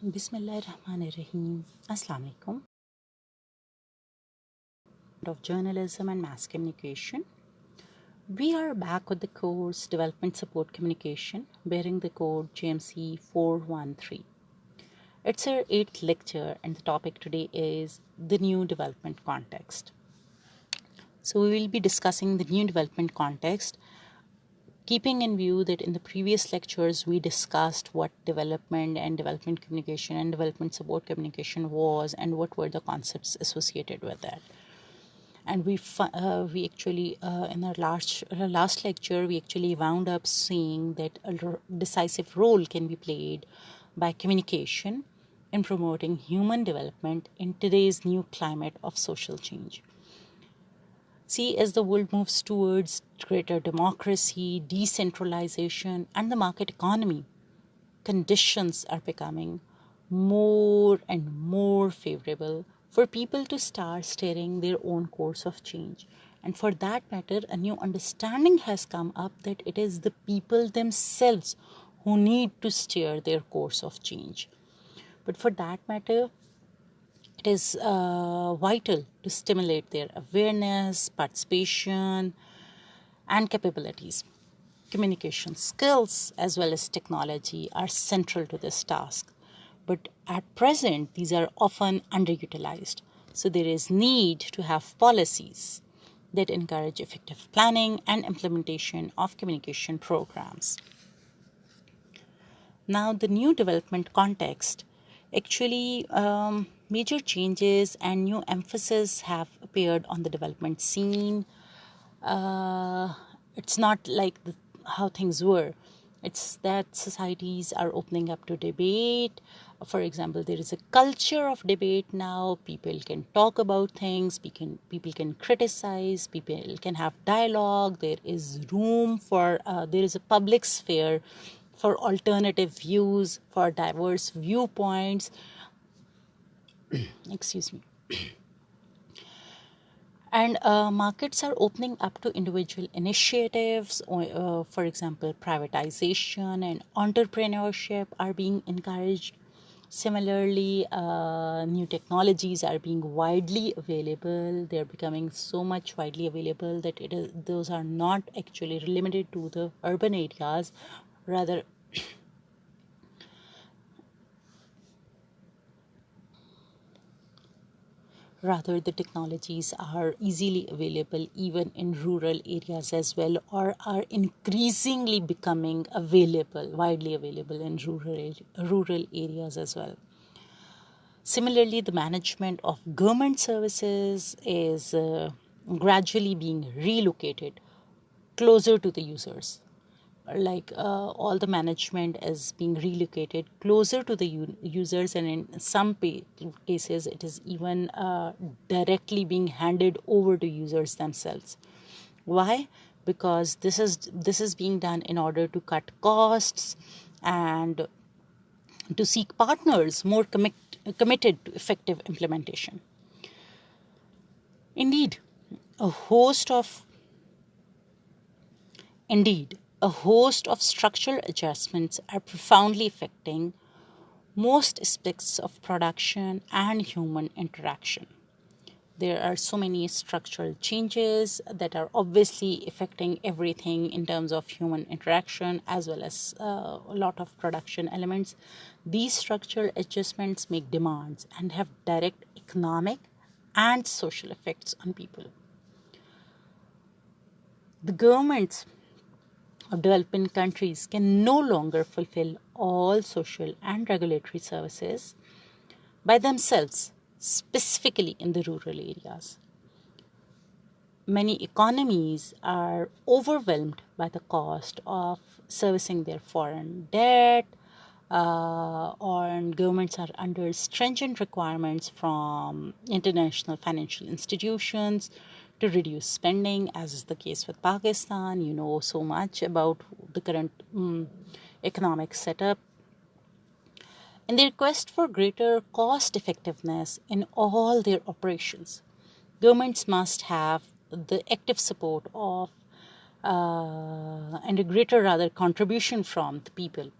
Bismillahirrahmanirrahim. Assalamu alaikum. Of journalism and mass communication. We are back with the course Development Support Communication, bearing the code GMC 413. It's our 8th lecture, and the topic today is the new development context. So we will be discussing the new development context, keeping in view that in the previous lectures we discussed what development and development communication and development support communication was and what were the concepts associated with that. And we actually in our last lecture we actually wound up seeing that a decisive role can be played by communication in promoting human development in today's new climate of social change. See, as the world moves towards greater democracy, decentralization, and the market economy, conditions are becoming more and more favorable for people to start steering their own course of change. And for that matter, a new understanding has come up that it is the people themselves who need to steer their course of change. But for that matter, it is vital to stimulate their awareness, participation, and capabilities. Communication skills as well as technology are central to this task. But at present, these are often underutilized. So there is need to have policies that encourage effective planning and implementation of communication programs. Now, the new development context, actually, major changes and new emphasis have appeared on the development scene. It's not like how things were. It's that societies are opening up to debate. For example, there is a culture of debate now. People can talk about things. People can criticize. People can have dialogue. There is room for, there is a public sphere for alternative views, for diverse viewpoints. Excuse me. And markets are opening up to individual initiatives. For example, privatization and entrepreneurship are being encouraged. Similarly, new technologies are being widely available. They're becoming so much widely available that those are not actually limited to the urban areas. Rather, the technologies are easily available even in rural areas as well, or are increasingly becoming widely available in rural areas as well. Similarly, the management of government services is gradually being relocated closer to the users. Like all the management is being relocated closer to the users, and in some cases it is even directly being handed over to users themselves. Why? Because this is being done in order to cut costs and to seek partners more committed to effective implementation. Indeed, a host of structural adjustments are profoundly affecting most aspects of production and human interaction. There are so many structural changes that are obviously affecting everything in terms of human interaction as well as a lot of production elements. These structural adjustments make demands and have direct economic and social effects on people. The governments of developing countries can no longer fulfill all social and regulatory services by themselves, specifically in the rural areas. Many economies are overwhelmed by the cost of servicing their foreign debt, and governments are under stringent requirements from international financial institutions to reduce spending, as is the case with Pakistan. You know so much about the current economic setup. In their quest for greater cost effectiveness in all their operations, governments must have the active support of and a greater contribution from the people.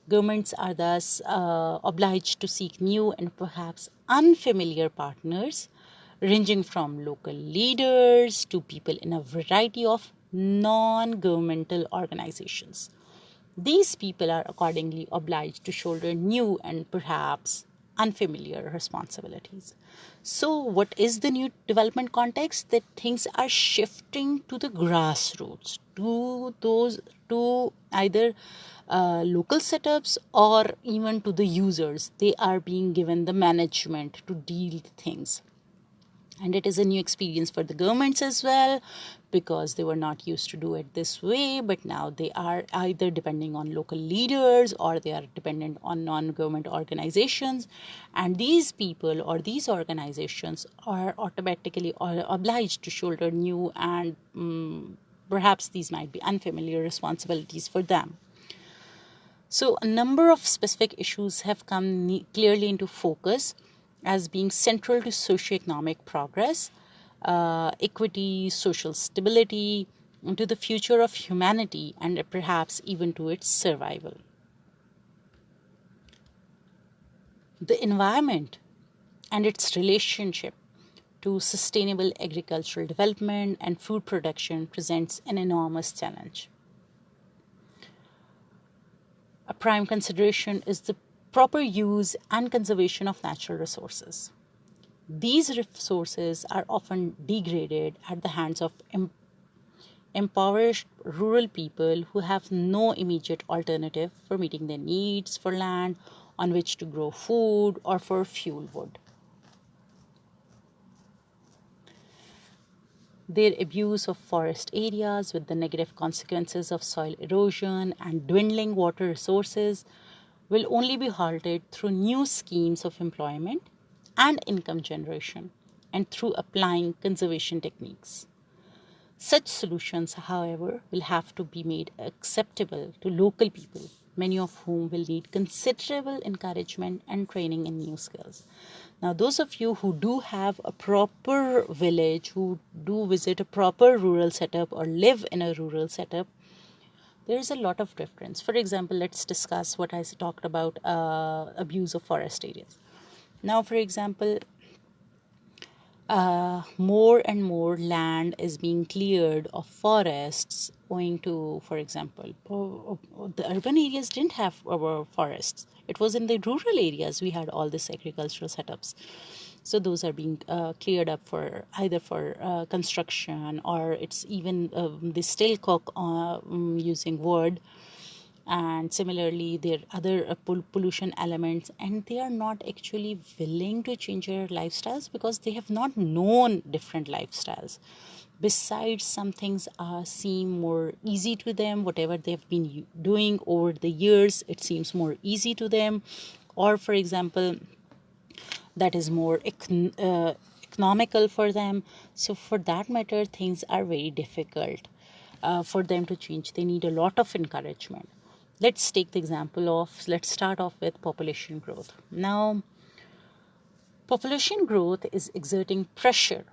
Governments are thus obliged to seek new and perhaps unfamiliar partners, ranging from local leaders to people in a variety of non governmental organizations. These people are accordingly obliged to shoulder new and perhaps unfamiliar responsibilities. So, what is the new development context? That things are shifting to the grassroots, to either local setups or even to the users. They are being given the management to deal with things, and it is a new experience for the governments as well, because they were not used to do it this way, but now they are either depending on local leaders or they are dependent on non-government organizations, and these people or these organizations are automatically obliged to shoulder new and perhaps these might be unfamiliar responsibilities for them. So a number of specific issues have come clearly into focus as being central to socioeconomic progress, equity, social stability, and to the future of humanity, and perhaps even to its survival. The environment and its relationship to sustainable agricultural development and food production presents an enormous challenge. A prime consideration is the proper use and conservation of natural resources. These resources are often degraded at the hands of impoverished rural people who have no immediate alternative for meeting their needs for land on which to grow food or for fuel wood. Their abuse of forest areas with the negative consequences of soil erosion and dwindling water resources will only be halted through new schemes of employment and income generation and through applying conservation techniques. Such solutions, however, will have to be made acceptable to local people, many of whom will need considerable encouragement and training in new skills. Now, those of you who do have a proper village, who do visit a proper rural setup or live in a rural setup, there is a lot of difference. For example, let's discuss what I talked about, abuse of forest areas. Now, for example, more and more land is being cleared of forests owing to, for example, the urban areas didn't have forests. It was in the rural areas we had all these agricultural setups. So those are being cleared up for either for construction, or it's even they still cook using wood. And similarly there are other pollution elements, and they are not actually willing to change their lifestyles because they have not known different lifestyles. Besides, some things seem more easy to them. Whatever they've been doing over the years, it seems more easy to them. Or for example, that is more economical for them. So for that matter, things are very difficult for them to change. They need a lot of encouragement. Let's take the example of, let's start off with population growth. Now, population growth is exerting pressure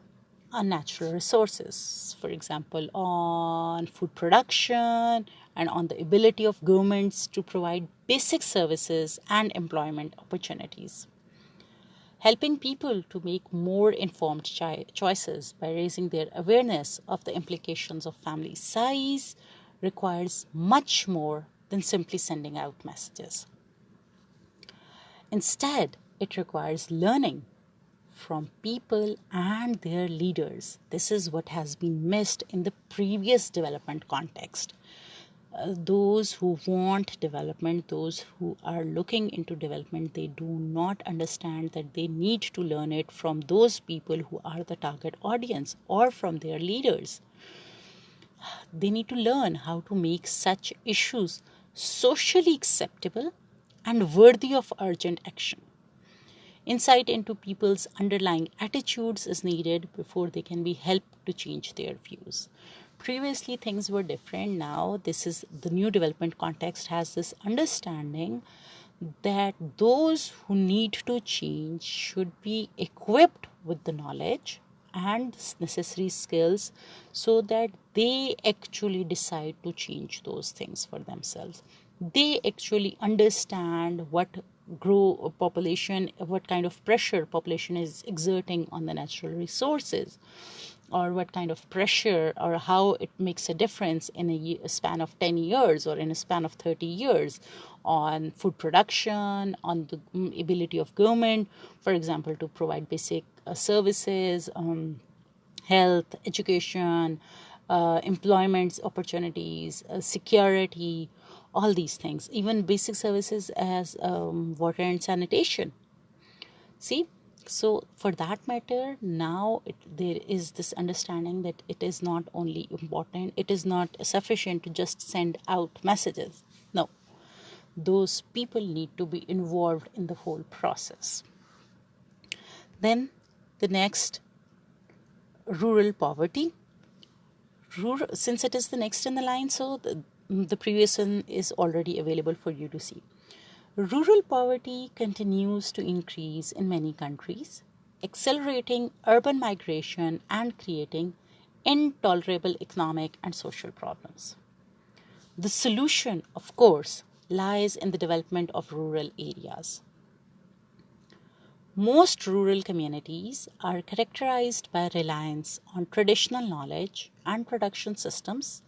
on natural resources, for example, on food production and on the ability of governments to provide basic services and employment opportunities. Helping people to make more informed choices by raising their awareness of the implications of family size requires much more than simply sending out messages. Instead, it requires learning from people and their leaders. This is what has been missed in the previous development context. Those who want development, those who are looking into development, they do not understand that they need to learn it from those people who are the target audience or from their leaders. They need to learn how to make such issues socially acceptable and worthy of urgent action. Insight into people's underlying attitudes is needed before they can be helped to change their views. Previously, things were different. Now, this is the new development context has this understanding that those who need to change should be equipped with the knowledge and necessary skills so that they actually decide to change those things for themselves. They actually understand what kind of pressure population is exerting on the natural resources, or what kind of pressure or how it makes a difference in a span of 10 years or in a span of 30 years on food production, on the ability of government, for example, to provide basic services, health, education, employment opportunities, security, all these things, even basic services as water and sanitation. See, so for that matter, now there is this understanding that it is not only important, it is not sufficient to just send out messages. No, those people need to be involved in the whole process. Then the next, rural poverty. Since it is the next in the line, so the previous one is already available for you to see. Rural poverty continues to increase in many countries, accelerating urban migration and creating intolerable economic and social problems. The solution, of course, lies in the development of rural areas. Most rural communities are characterized by reliance on traditional knowledge and production systems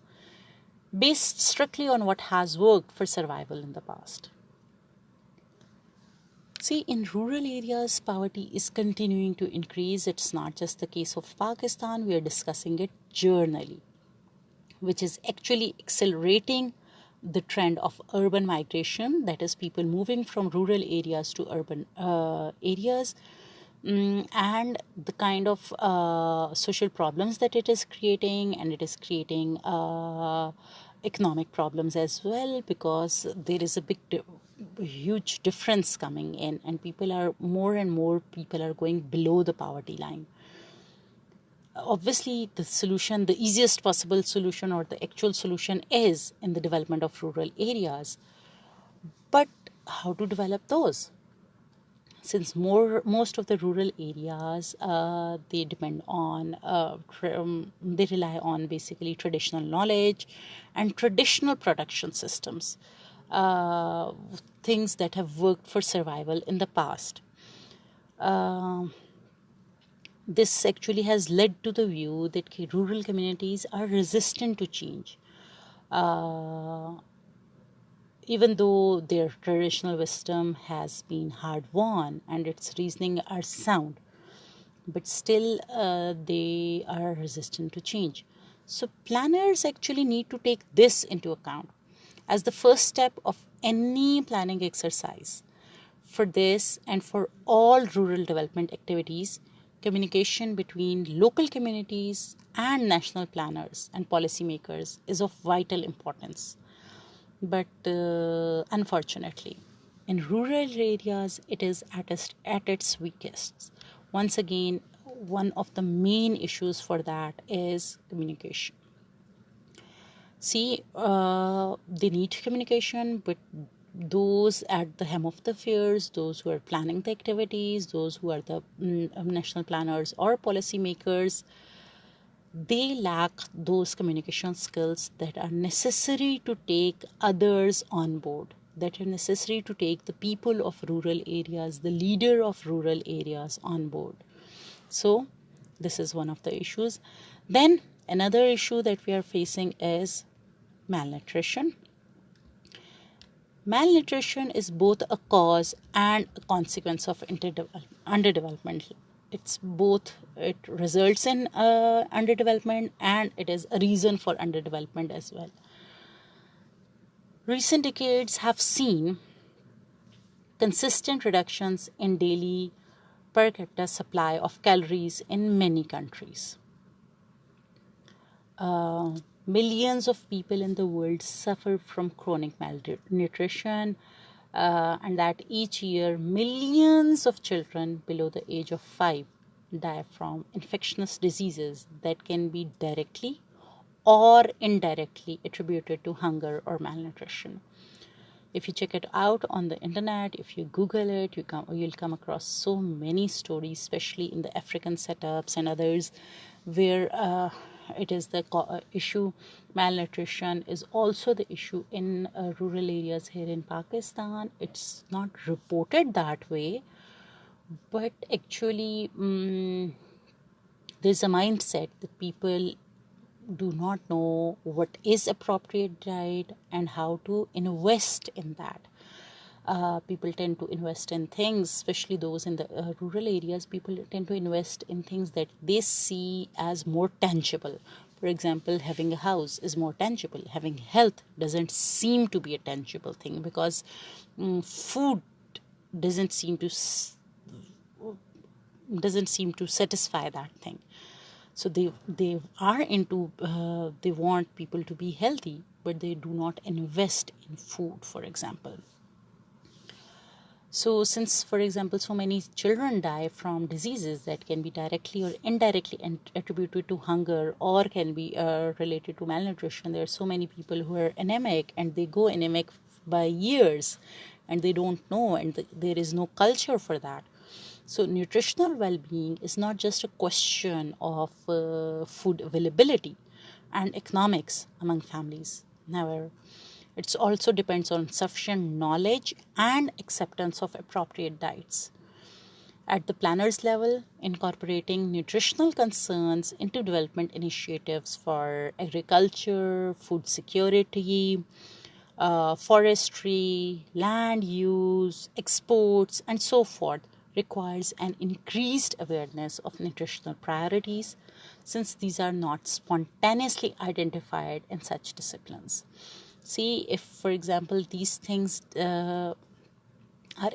based strictly on what has worked for survival in the past. See, in rural areas, poverty is continuing to increase. It's not just the case of Pakistan, we are discussing it journally, which is actually accelerating the trend of urban migration, that is, people moving from rural areas to urban areas, and the kind of social problems that it is creating, and it is creating economic problems as well, because there is a huge difference coming in, and more and more people are going below the poverty line. Obviously, the easiest possible solution or the actual solution is in the development of rural areas. But how to develop those? Since most of the rural areas, they rely on basically traditional knowledge and traditional production systems, things that have worked for survival in the past. This actually has led to the view that rural communities are resistant to change. Even though their traditional wisdom has been hard won and its reasoning are sound, but still they are resistant to change. So planners actually need to take this into account as the first step of any planning exercise. For this and for all rural development activities, communication between local communities and national planners and policymakers is of vital importance. But unfortunately, in rural areas, it is at its weakest. Once again, one of the main issues for that is communication. See, they need communication, but those at the hem of the affairs, those who are planning the activities, those who are the national planners or policymakers, they lack those communication skills that are necessary to take others on board, that are necessary to take the people of rural areas, the leader of rural areas on board. So this is one of the issues. Then another issue that we are facing is malnutrition. Malnutrition is both a cause and a consequence of underdevelopment. It results in underdevelopment, and it is a reason for underdevelopment as well. Recent decades have seen consistent reductions in daily per capita supply of calories in many countries. Millions of people in the world suffer from chronic malnutrition, and that each year millions of children below the age of 5 die from infectious diseases that can be directly or indirectly attributed to hunger or malnutrition. If you check it out on the internet, if you Google it, you'll come across so many stories, especially in the African setups and others, where it is the issue. Malnutrition is also the issue in rural areas here in Pakistan. It's not reported that way, but actually there's a mindset that people do not know what is appropriate diet and how to invest in that. People tend to invest in things, especially those in the rural areas. People tend to invest in things that they see as more tangible. For example, having a house is more tangible. Having health doesn't seem to be a tangible thing, because food doesn't seem to satisfy that thing. So they are into they want people to be healthy, but they do not invest in food, for example. So since, for example, so many children die from diseases that can be directly or indirectly attributed to hunger, or can be related to malnutrition, there are so many people who are anemic, and they go anemic by years, and they don't know, and there is no culture for that. So nutritional well-being is not just a question of food availability and economics among families. However, it also depends on sufficient knowledge and acceptance of appropriate diets. At the planners level, incorporating nutritional concerns into development initiatives for agriculture, food security, forestry, land use, exports, and so forth requires an increased awareness of nutritional priorities, since these are not spontaneously identified in such disciplines. See, if, for example, these things are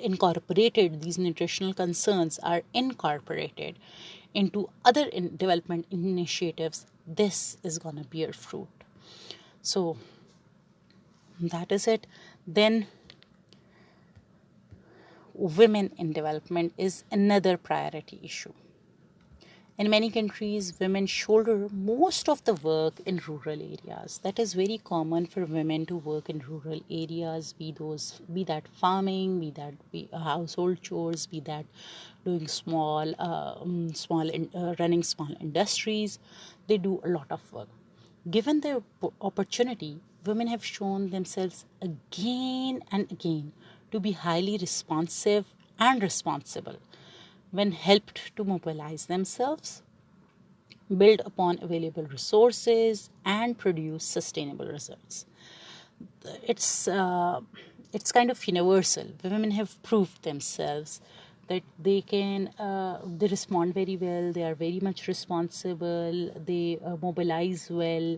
incorporated, these nutritional concerns are incorporated into other development initiatives, this is going to bear fruit. So that is it. Then women in development is another priority issue. In many countries, women shoulder most of the work in rural areas. That is very common for women to work in rural areas, be that farming, be that household chores, be that doing running small industries. They do a lot of work. Given the opportunity, women have shown themselves again and again to be highly responsive and responsible when helped to mobilize themselves, build upon available resources, and produce sustainable results. It's kind of universal. Women have proved themselves that they can they respond very well, they are very much responsible, they mobilize well,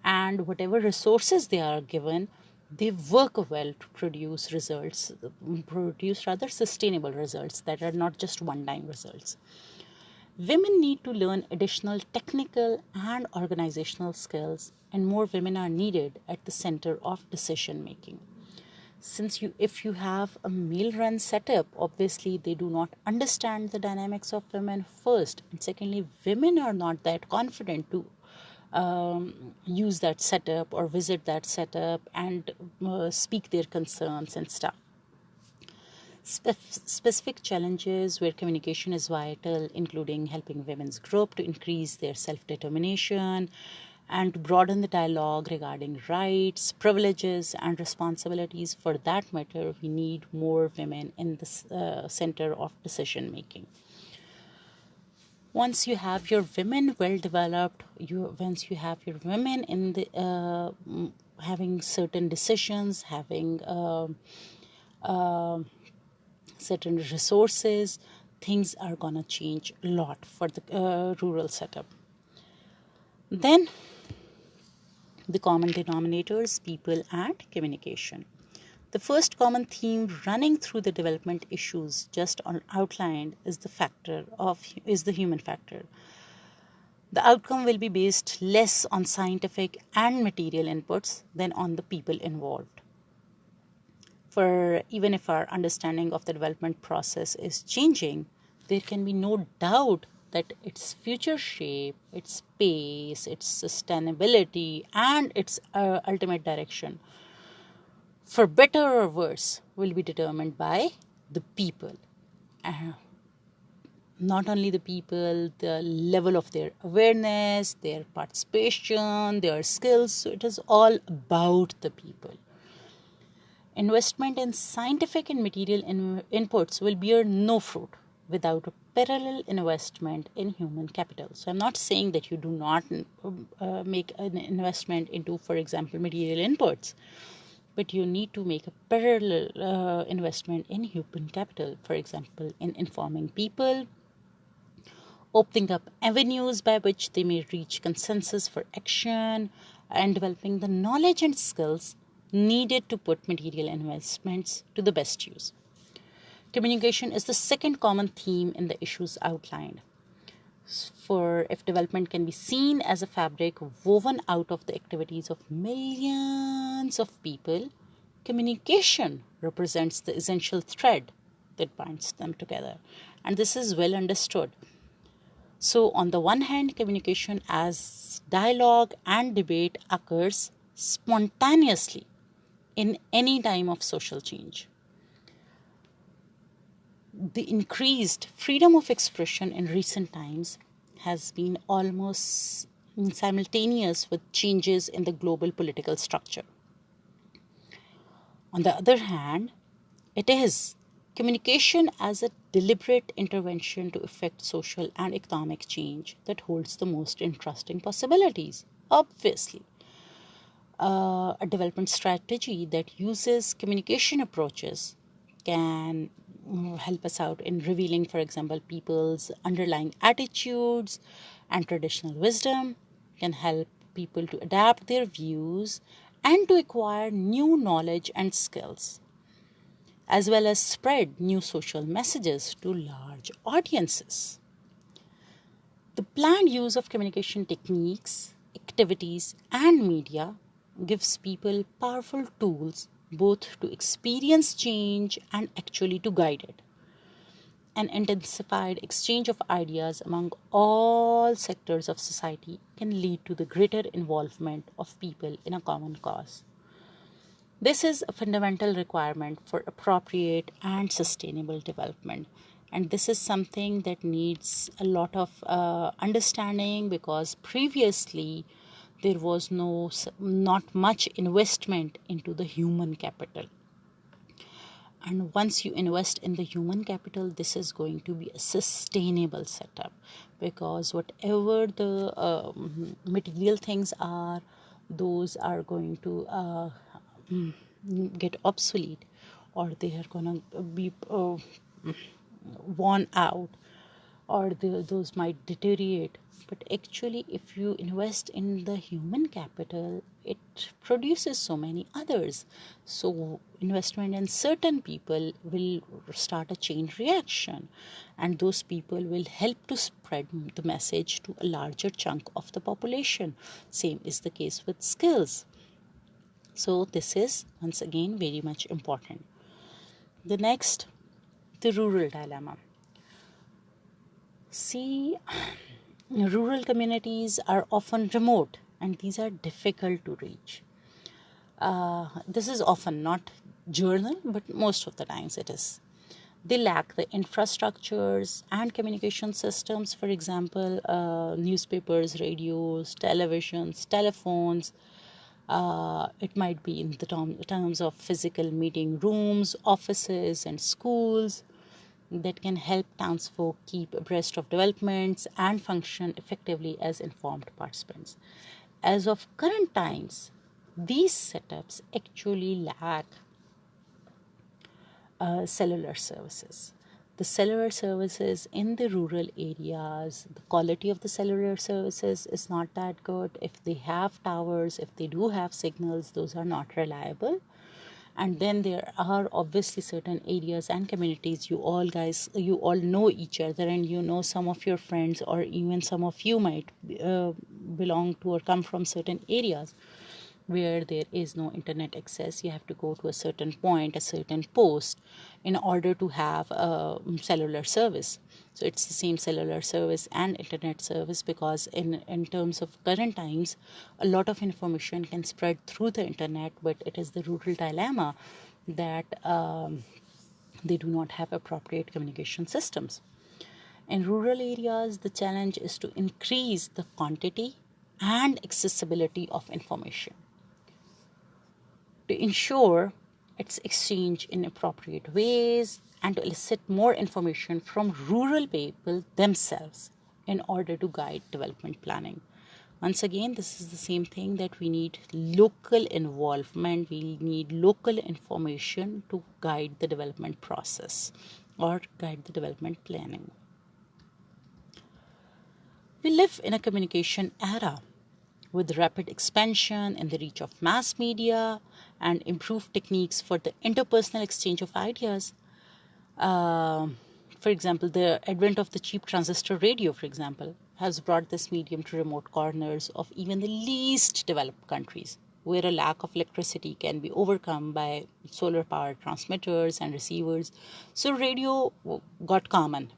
and whatever resources they are given, they work well to produce rather sustainable results that are not just one-time results. Women need to learn additional technical and organizational skills, and more women are needed at the center of decision making. Since if you have a male-run setup, obviously they do not understand the dynamics of women first, and secondly, women are not that confident to use that setup or visit that setup and speak their concerns and stuff. Specific challenges where communication is vital, including helping women's group to increase their self-determination and to broaden the dialogue regarding rights, privileges, and responsibilities. For that matter, we need more women in the center of decision making. Once you have your women well developed, once you have your women in the having certain decisions, having certain resources, things are gonna change a lot for the rural setup. Then the common denominators, people and communication. The first common theme running through the development issues just outlined is the human factor. The outcome will be based less on scientific and material inputs than on the people involved. For even if our understanding of the development process is changing, there can be no doubt that its future shape, its pace, its sustainability, and its ultimate direction, for better or worse, will be determined by the people. not only the people, the level of their awareness, their participation, their skills. So it is all about the people. Investment in scientific and material inputs will bear no fruit without a parallel investment in human capital. So I'm not saying that you do not make an investment into, for example, material inputs, but you need to make a parallel investment in human capital, for example, in informing people, opening up avenues by which they may reach consensus for action, and developing the knowledge and skills needed to put material investments to the best use. Communication is the second common theme in the issues outlined. For if development can be seen as a fabric woven out of the activities of millions of people, communication represents the essential thread that binds them together. And this is well understood. So, on the one hand, communication as dialogue and debate occurs spontaneously in any time of social change. The increased freedom of expression in recent times has been almost simultaneous with changes in the global political structure. On the other hand, it is communication as a deliberate intervention to effect social and economic change that holds the most interesting possibilities. Obviously, a development strategy that uses communication approaches can help us out in revealing, for example, people's underlying attitudes and traditional wisdom, can help people to adapt their views and to acquire new knowledge and skills, as well as spread new social messages to large audiences. The planned use of communication techniques, activities, and media gives people powerful tools both to experience change and actually to guide it. An intensified exchange of ideas among all sectors of society can lead to the greater involvement of people in a common cause. This is a fundamental requirement for appropriate and sustainable development. And this is something that needs a lot of understanding, because previously there was not much investment into the human capital. And once you invest in the human capital, this is going to be a sustainable setup, because whatever the material things are, those are going to get obsolete, or they are going to be worn out, or those might deteriorate. But actually, if you invest in the human capital, it produces so many others. So investment in certain people will start a chain reaction, and those people will help to spread the message to a larger chunk of the population. Same is the case with skills. So this is once again very much important. The next, the rural dilemma. See, rural communities are often remote, and these are difficult to reach. This is often not journal, but most of the times it is. They lack the infrastructures and communication systems, for example, newspapers, radios, televisions, telephones. It might be in the terms of physical meeting rooms, offices, and schools that can help townsfolk keep abreast of developments and function effectively as informed participants. As of current times, these setups actually lack cellular services. The cellular services in the rural areas, the quality of the cellular services is not that good. If they have towers, if they do have signals, those are not reliable. And then there are obviously certain areas and communities, you all know each other, and you know some of your friends, or even some of you might belong to or come from certain areas where there is no internet access. You have to go to a certain point, a certain post, in order to have a cellular service. So it's the same cellular service and internet service, because in terms of current times, a lot of information can spread through the internet, but it is the rural dilemma that they do not have appropriate communication systems. In rural areas, the challenge is to increase the quantity and accessibility of information to ensure its exchange in appropriate ways and to elicit more information from rural people themselves in order to guide development planning. Once again, this is the same thing that we need local involvement, we need local information to guide the development process or guide the development planning. We live in a communication era with rapid expansion in the reach of mass media and improved techniques for the interpersonal exchange of ideas. For example, the advent of the cheap transistor radio, for example, has brought this medium to remote corners of even the least developed countries, where a lack of electricity can be overcome by solar powered transmitters and receivers. So, radio got common.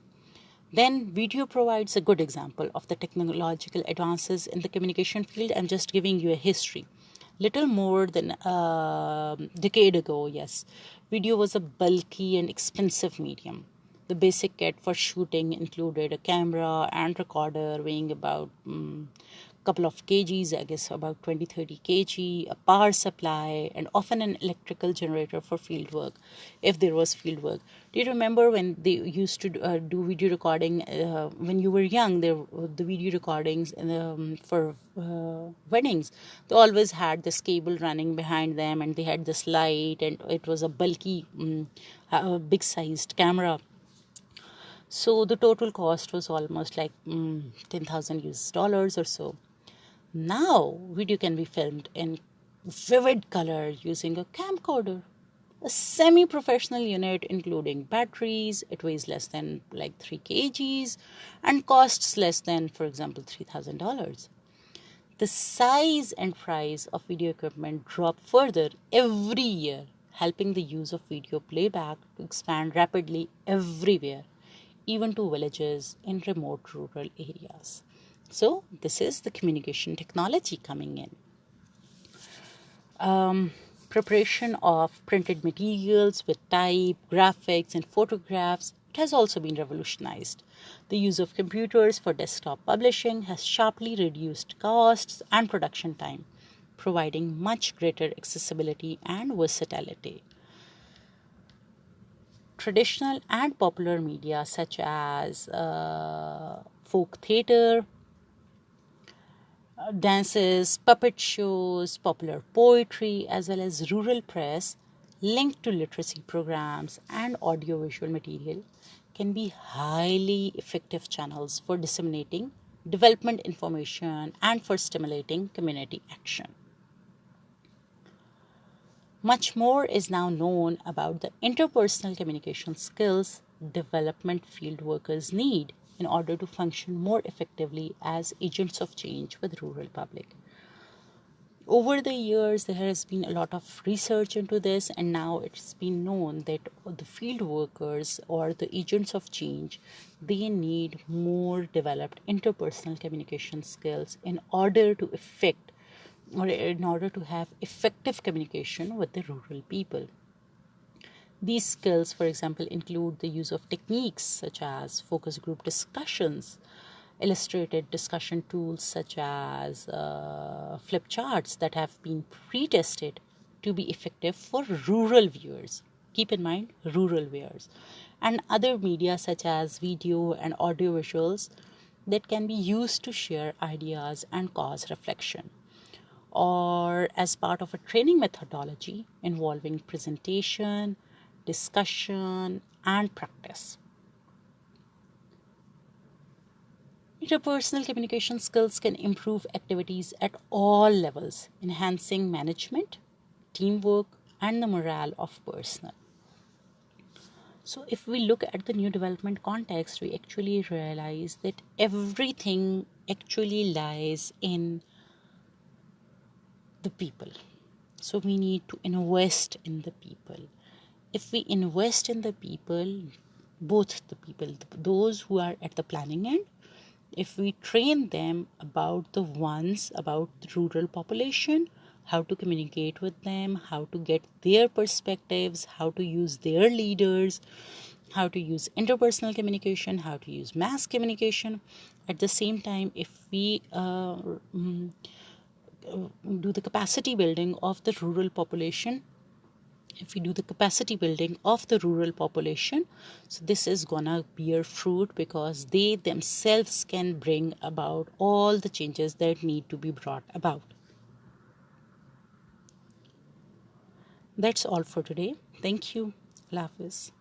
Then, video provides a good example of the technological advances in the communication field. I'm just giving you a history. Little more than a decade ago, yes, video was a bulky and expensive medium. The basic kit for shooting included a camera and recorder weighing about couple of kgs, I guess about 20-30 kg, a power supply, and often an electrical generator for field work, if there was field work. Do you remember when they used to do video recording when you were young? The video recordings for weddings, they always had this cable running behind them, and they had this light, and it was a bulky, big-sized camera. So the total cost was almost like 10,000 US dollars or so. Now, video can be filmed in vivid color using a camcorder, a semi-professional unit including batteries. It weighs less than like 3 kgs and costs less than, for example, $3,000. The size and price of video equipment drop further every year, helping the use of video playback to expand rapidly everywhere, even to villages in remote rural areas. So this is the communication technology coming in. Preparation of printed materials with type, graphics, and photographs, it has also been revolutionized. The use of computers for desktop publishing has sharply reduced costs and production time, providing much greater accessibility and versatility. Traditional and popular media such as folk theatre, dances, puppet shows, popular poetry, as well as rural press linked to literacy programs and audiovisual material can be highly effective channels for disseminating development information and for stimulating community action. Much more is now known about the interpersonal communication skills development field workers need in order to function more effectively as agents of change with rural public. Over the years, there has been a lot of research into this, and now it's been known that the field workers or the agents of change, they need more developed interpersonal communication skills in order to have effective communication with the rural people. These skills, for example, include the use of techniques such as focus group discussions, illustrated discussion tools such as flip charts that have been pre-tested to be effective for rural viewers. Keep in mind, rural viewers. And other media such as video and audio visuals that can be used to share ideas and cause reflection, or as part of a training methodology involving presentation, discussion, and practice. Interpersonal communication skills can improve activities at all levels, enhancing management, teamwork, and the morale of personnel. So if we look at the new development context, we actually realize that everything actually lies in the people. So we need to invest in the people. If we invest in the people, both the people, those who are at the planning end, if we train them about the rural population, how to communicate with them, how to get their perspectives, how to use their leaders, how to use interpersonal communication, how to use mass communication. At the same time, if we do the capacity building of the rural population, so this is gonna bear fruit, because they themselves can bring about all the changes that need to be brought about. That's all for today. Thank you. Allah Hafiz.